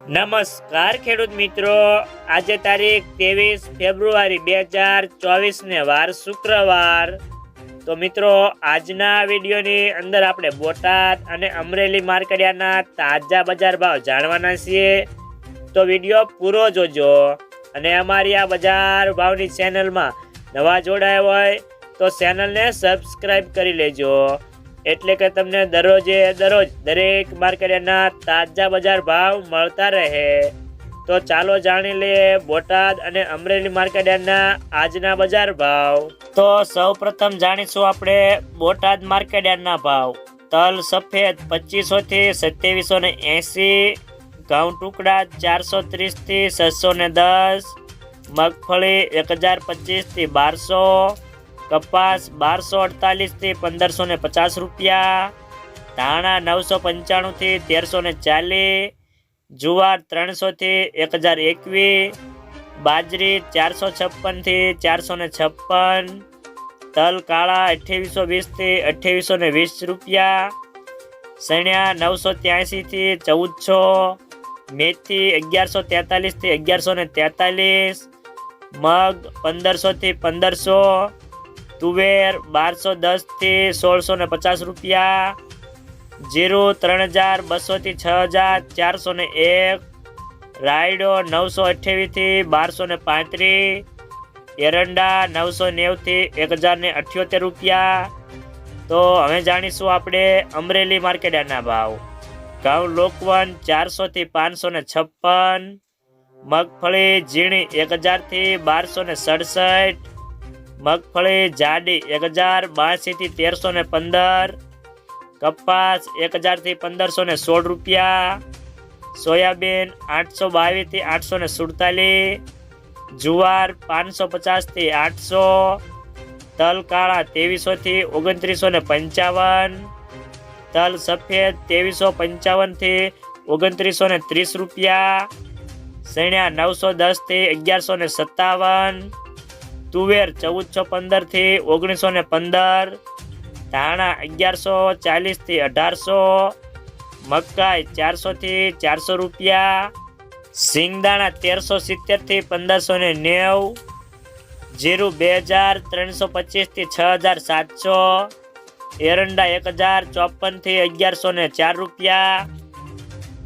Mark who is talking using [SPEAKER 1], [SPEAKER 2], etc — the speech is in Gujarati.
[SPEAKER 1] નમસ્કાર ખેડૂત મિત્રો, આજે તારીખ 23 ફેબ્રુઆરી 2024 ને વાર શુક્રવાર। તો મિત્રો, આજના વિડીયોની અંદર આપણે બોટાદ અને અમરેલી માર્કેટયાર્ડના તાજા બજાર ભાવ જાણવાના છીએ। તો વિડીયો પૂરો જોજો અને અમારી આ બજાર ભાવની ચેનલમાં નવા જોડાયા હોય તો ચેનલને સબસ્ક્રાઇબ કરી લેજો, એટલે કે તમને દરરોજે દરરોજ દરેક માર્કેટના તાજા બજાર ભાવ મળતા રહે। તો ચાલો જાણી લઈએ બોટાદ અને અમરેલી માર્કેટના આજના બજાર ભાવ। તો સૌપ્રથમ જાણીશું આપણે બોટાદ માર્કેટના ભાવ। તલ સફેદ 2500 થી 2780, ઘઉં ટુકડા 430 થી 610, મગફળી 1025 થી 1200, કપાસ 1248 થી 1550 રૂપિયા, ધાણા 995 થી 1340, જુવાર 300 થી 1021, બાજરી 456 થી 456, તલ કાળા 2820 થી 2820 રૂપિયા, સણ્યા 983 થી 1400, મેથી 1143 થી 1143, મગ 1500 થી 1500, તુવેર 1210 થી 1650 રૂપિયા, જીરું 3200 થી 6401, રાયડો 928 થી 1235, એરંડા 990 થી 1078 રૂપિયા। તો હવે જાણીશું આપણે અમરેલી માર્કેટના ભાવ। ઘઉં લોકવન 400 થી 556, મગફળી ઝીણી 1000 થી 1267, મગફળી જાડી 1082 થી 1315, કપાસ 1000 થી 1516 રૂપિયા, સોયાબીન 822 થી 847, જુવાર 550 થી 800, તલ કાળા 2300 થી 2955, તલ સફેદ 2355 થી 2930 રૂપિયા, સણ્યા 910 થી 1157, તુવેર 1415 થી 1915, ધાણા 1140 થી 1800, મકાઈ 400 થી 400 રૂપિયા, સિંગદાણા 1370 થી 1590, જીરું 2325 થી 6700, એરંડા 1054 થી 1104 રૂપિયા,